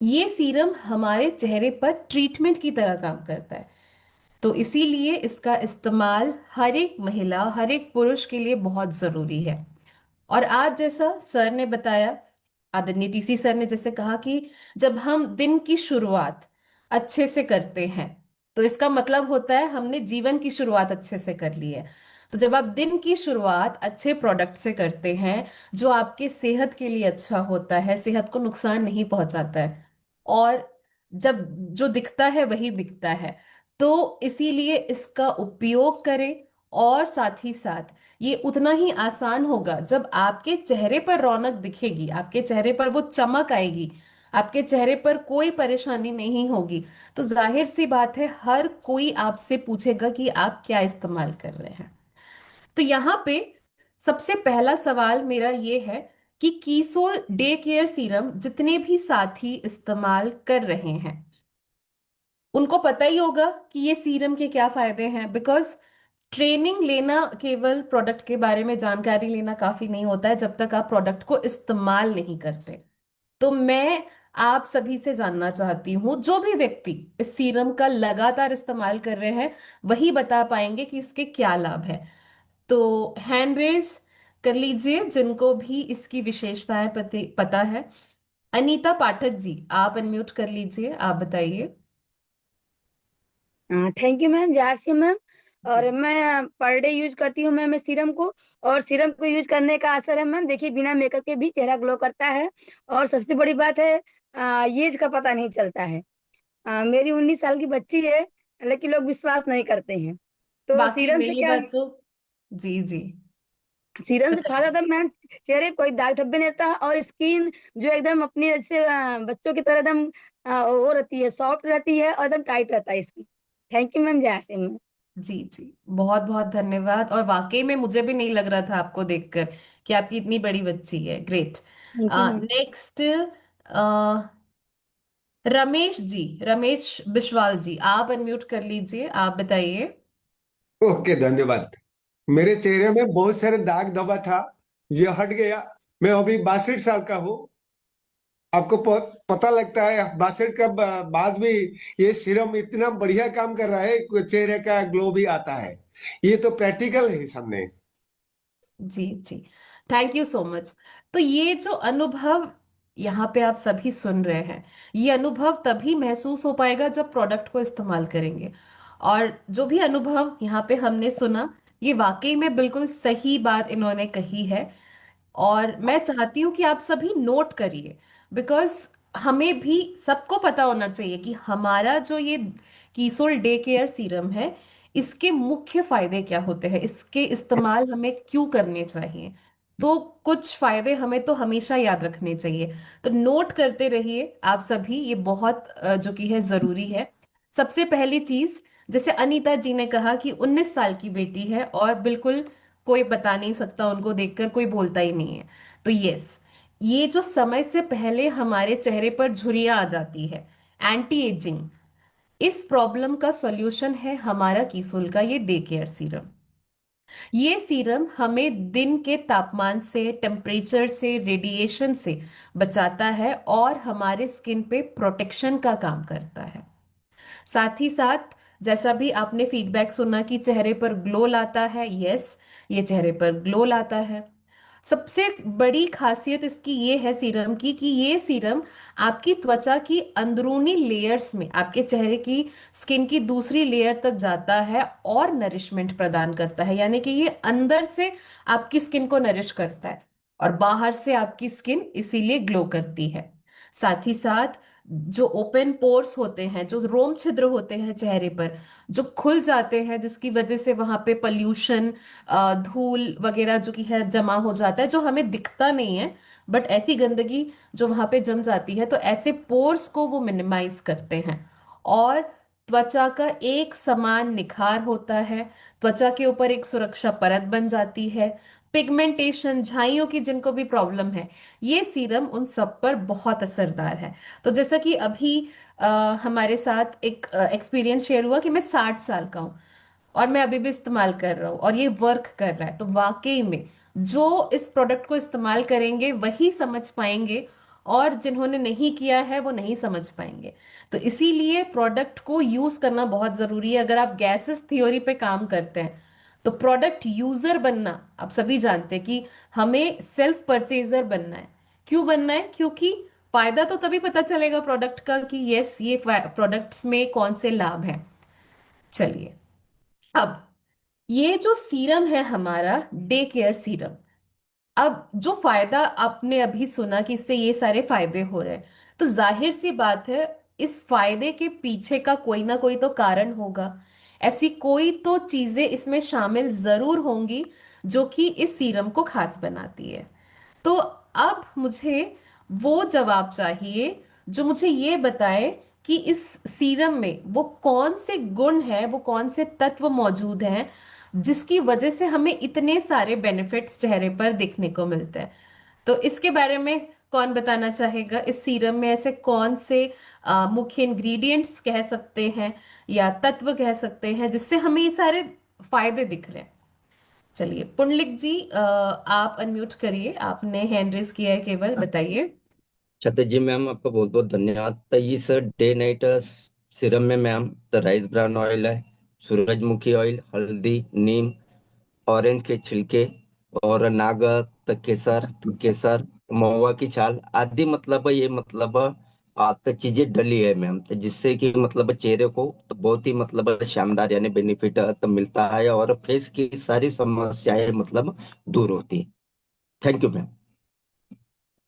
ये सीरम हमारे चेहरे पर ट्रीटमेंट की तरह काम करता है। तो इसीलिए इसका इस्तेमाल हर एक महिला, हर एक पुरुष के लिए बहुत जरूरी है। और आज जैसा सर ने बताया, आदरणीय टीसी सर ने जैसे कहा कि जब हम दिन की शुरुआत अच्छे से करते हैं, तो इसका मतलब होता है हमने जीवन की शुरुआत अच्छे से कर ली है। तो जब आप दिन की शुरुआत अच्छे प्रोडक्ट से करते हैं, जो आपके सेहत के लिए अच्छा होता है, सेहत को नुकसान नहीं पहुंचाता है, और जब जो दिखता है वही बिकता है, तो इसीलिए इसका उपयोग करें। और साथ ही साथ ये उतना ही आसान होगा जब आपके चेहरे पर रौनक दिखेगी, आपके चेहरे पर वो चमक आएगी, आपके चेहरे पर कोई परेशानी नहीं होगी। तो जाहिर सी बात है हर कोई आपसे पूछेगा कि आप क्या इस्तेमाल कर रहे हैं। तो यहाँ पे सबसे पहला सवाल मेरा ये है कि कीसोल डे केयर सीरम जितने भी साथी इस्तेमाल कर रहे हैं, उनको पता ही होगा कि ये सीरम के क्या फायदे हैं। बिकॉज ट्रेनिंग लेना, केवल प्रोडक्ट के बारे में जानकारी लेना काफी नहीं होता है जब तक आप प्रोडक्ट को इस्तेमाल नहीं करते। तो मैं आप सभी से जानना चाहती हूँ, जो भी व्यक्ति इस सीरम का लगातार इस्तेमाल कर रहे हैं वही बता पाएंगे कि इसके क्या लाभ है। तो हैंड रेज कर लीजिए जिनको भी इसकी विशेषताएं पता है। अनीता पाठक जी, आप अनम्यूट कर लीजिए, आप बताइए। Thank you ma'am, Jarsi ma'am. और मैं पर डे यूज करती हूँ मैम इस सीरम को। और सीरम को यूज करने का असर है मैम, देखिए बिना मेकअप के भी चेहरा ग्लो करता है। और सबसे बड़ी बात है, एज का पता नहीं चलता है। मेरी 19 साल की बच्ची है, लेकिन लोग विश्वास नहीं करते हैं। तो वाकई में ये बात तो, जी जी, सीरम से फायदा बताइए। था मैम, चेहरे पे कोई दाग धब्बे नहीं रहता, और स्किन जो एकदम अपनी जैसे बच्चों की तरह एकदम वो रहती है, सॉफ्ट रहती है और एकदम टाइट रहता है skin. Thank you ma'am, Jarsi ma'am. जी जी, बहुत बहुत धन्यवाद। और वाकई में मुझे भी नहीं लग रहा था आपको देखकर कि आपकी इतनी बड़ी बच्ची है। Great. Thank you ma'am. Next, Ramesh ji, Ramesh Biswal ji, आप अनम्यूट कर लीजिए, आप बताइए। ओके, धन्यवाद। मेरे चेहरे में बहुत सारे दाग धब्बा था, ये हट गया। मैं अभी 62 साल का हूँ। आपको पता लगता है 62 का बाद भी ये सीरम इतना बढ़िया काम कर रहा है कि चेहरे का ग्लो भी आता है। ये तो प्रैक्टिकल है सामने। जी जी, थैंक यू सो मच। तो ये जो अनुभव यहाँ पे आप सभी सुन रहे हैं, ये अनुभव तभी महसूस हो पाएगा जब प्रोडक्ट को इस्तेमाल करेंगे। और जो भी अनुभव यहाँ पे हमने सुना, ये वाकई में बिल्कुल सही बात इन्होंने कही है। और मैं चाहती हूँ कि आप सभी नोट करिए। बिकॉज हमें भी सबको पता होना चाहिए कि हमारा जो ये कीसोल डे केयर सीरम है, इसके मुख्य फायदे क्या होते हैं, इसके इस्तेमाल हमें क्यों करने चाहिए। तो कुछ फायदे हमें तो हमेशा याद रखने चाहिए। तो नोट करते रहिए आप सभी, ये बहुत जो कि है जरूरी है। सबसे पहली चीज, जैसे अनीता जी ने कहा कि 19 साल की बेटी है और बिल्कुल कोई बता नहीं सकता, उनको देखकर कोई बोलता ही नहीं है। तो यस, ये जो समय से पहले हमारे चेहरे पर झुर्रियां आ जाती है, एंटी एजिंग, इस प्रॉब्लम का सॉल्यूशन है हमारा कीसोल का ये डे केयर सीरम। ये सीरम हमें दिन के तापमान से, टेम्परेचर से, रेडिएशन से बचाता है और हमारे स्किन पे प्रोटेक्शन का काम करता है। साथ ही साथ जैसा भी आपने फीडबैक सुना कि चेहरे पर ग्लो लाता है, यस, ये चेहरे पर ग्लो लाता है। सबसे बड़ी खासियत इसकी ये है सीरम की कि ये सीरम आपकी त्वचा की अंदरूनी लेयर्स में, आपके चेहरे की स्किन की दूसरी लेयर तक जाता है और नरिशमेंट प्रदान करता है। यानी कि ये अंदर से आपकी स्किन को नरिश करता है और बाहर से आपकी स्किन इसीलिए ग्लो करती है। साथ ही साथ जो ओपन पोर्स होते हैं, जो रोम छिद्र होते हैं चेहरे पर, जो खुल जाते हैं, जिसकी वजह से वहां पे पल्यूशन, धूल वगैरह जो कि है जमा हो जाता है, जो हमें दिखता नहीं है, बट ऐसी गंदगी जो वहां पे जम जाती है, तो ऐसे पोर्स को वो मिनिमाइज करते हैं। और त्वचा का एक समान निखार होता है, त्वचा के ऊपर एक सुरक्षा परत बन जाती है। पिगमेंटेशन, झाइयों की जिनको भी प्रॉब्लम है, ये सीरम उन सब पर बहुत असरदार है। तो जैसा कि अभी हमारे साथ एक एक्सपीरियंस शेयर हुआ कि मैं 60 साल का हूँ और मैं अभी भी इस्तेमाल कर रहा हूँ और ये वर्क कर रहा है, तो वाकई में जो इस प्रोडक्ट को इस्तेमाल करेंगे वही समझ पाएंगे। और जिन्होंने नहीं किया है वो नहीं समझ पाएंगे। तो इसीलिए प्रोडक्ट को यूज करना बहुत जरूरी है। अगर आप गैसेस थ्योरी पे काम करते हैं तो प्रोडक्ट यूजर बनना, आप सभी जानते हैं कि हमें सेल्फ परचेजर बनना है। क्यों बनना है? क्योंकि फायदा तो तभी पता चलेगा प्रोडक्ट का कि यस, ये प्रोडक्ट्स में कौन से लाभ हैं। चलिए, अब ये जो सीरम है हमारा डे केयर सीरम, अब जो फायदा आपने अभी सुना कि इससे ये सारे फायदे हो रहे हैं, तो जाहिर सी बात है इस फायदे के पीछे का कोई ना कोई तो कारण होगा। ऐसी कोई तो चीजें इसमें शामिल जरूर होंगी जो कि इस सीरम को खास बनाती है। तो अब मुझे वो जवाब चाहिए जो मुझे ये बताए कि इस सीरम में वो कौन से गुण हैं, वो कौन से तत्व मौजूद हैं जिसकी वजह से हमें इतने सारे बेनिफिट्स चेहरे पर दिखने को मिलते हैं। तो इसके बारे में कौन बताना चाहेगा? इस सीरम में ऐसे कौन से मुख्य इंग्रेडिएंट्स कह सकते हैं या तत्व कह सकते हैं जिससे हमें ये सारे फायदे दिख रहे हैं? चलिए पुंडलिक जी, आप अनम्यूट करिए, आपने हैंड रेज किया है केवल, बताइए। छत्तर जी मैम, आपका बहुत बहुत धन्यवाद। तो इस डे नाइट सीरम में मैम तो राइस ब्रान ऑयल है, सूरजमुखी ऑयल, हल्दी, नीम, ऑरेंज के छिलके और नाग केसर, महुआ की छाल आदि, मतलब ये मतलब तो चीजें डली है मैम, तो जिससे कि मतलब चेहरे को तो बहुत ही मतलब शानदार यानी बेनिफिट तो मिलता है और फेस की सारी समस्याएं मतलब दूर होती है। Thank you ma'am.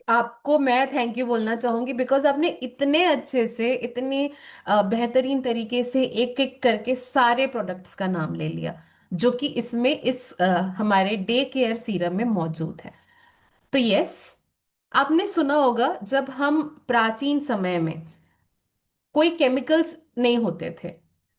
आपको मैं थैंक यू बोलना चाहूंगी बिकॉज आपने इतने अच्छे से, इतने बेहतरीन तरीके से एक एक करके सारे प्रोडक्ट्स का नाम ले लिया जो कि इसमें इस हमारे डे केयर सीरम में मौजूद है। तो यस, आपने सुना होगा जब हम प्राचीन समय में कोई केमिकल्स नहीं होते थे,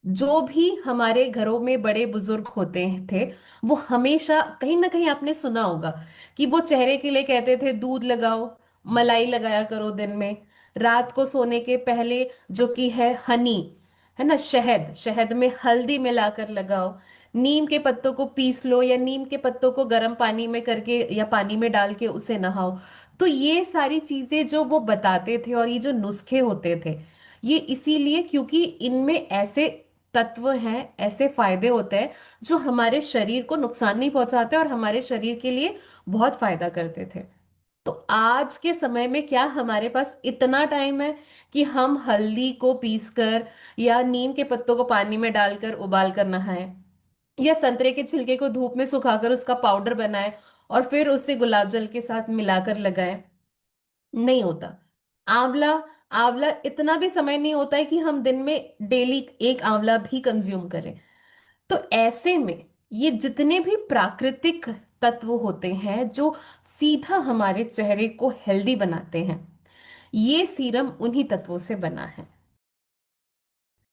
जो भी हमारे घरों में बड़े बुजुर्ग होते थे वो हमेशा कहीं ना कहीं आपने सुना होगा कि वो चेहरे के लिए कहते थे दूध लगाओ, मलाई लगाया करो दिन में, रात को सोने के पहले जो कि है हनी, है ना, शहद, शहद में हल्दी मिलाकर लगाओ, नीम के पत्तों को पीस लो या नीम के पत्तों को गर्म पानी में करके या पानी में डाल के उसे नहाओ। तो ये सारी चीजें जो वो बताते थे और ये जो नुस्खे होते थे, ये इसीलिए क्योंकि इनमें ऐसे तत्व हैं, ऐसे फायदे होते हैं जो हमारे शरीर को नुकसान नहीं पहुंचाते और हमारे शरीर के लिए बहुत फायदा करते थे। तो आज के समय में क्या हमारे पास इतना टाइम है कि हम हल्दी को पीसकर या नीम के पत्तों को पानी में डालकर उबाल कर नहाएं, या संतरे के छिलके को धूप में सुखाकर उसका पाउडर बनाएं और फिर उसे गुलाब जल के साथ मिलाकर लगाएं? नहीं होता। आंवला, आंवला इतना भी समय नहीं होता है कि हम दिन में डेली एक आंवला भी कंज्यूम करें। तो ऐसे में ये जितने भी प्राकृतिक तत्व होते हैं जो सीधा हमारे चेहरे को हेल्दी बनाते हैं, ये सीरम उन्हीं तत्वों से बना है।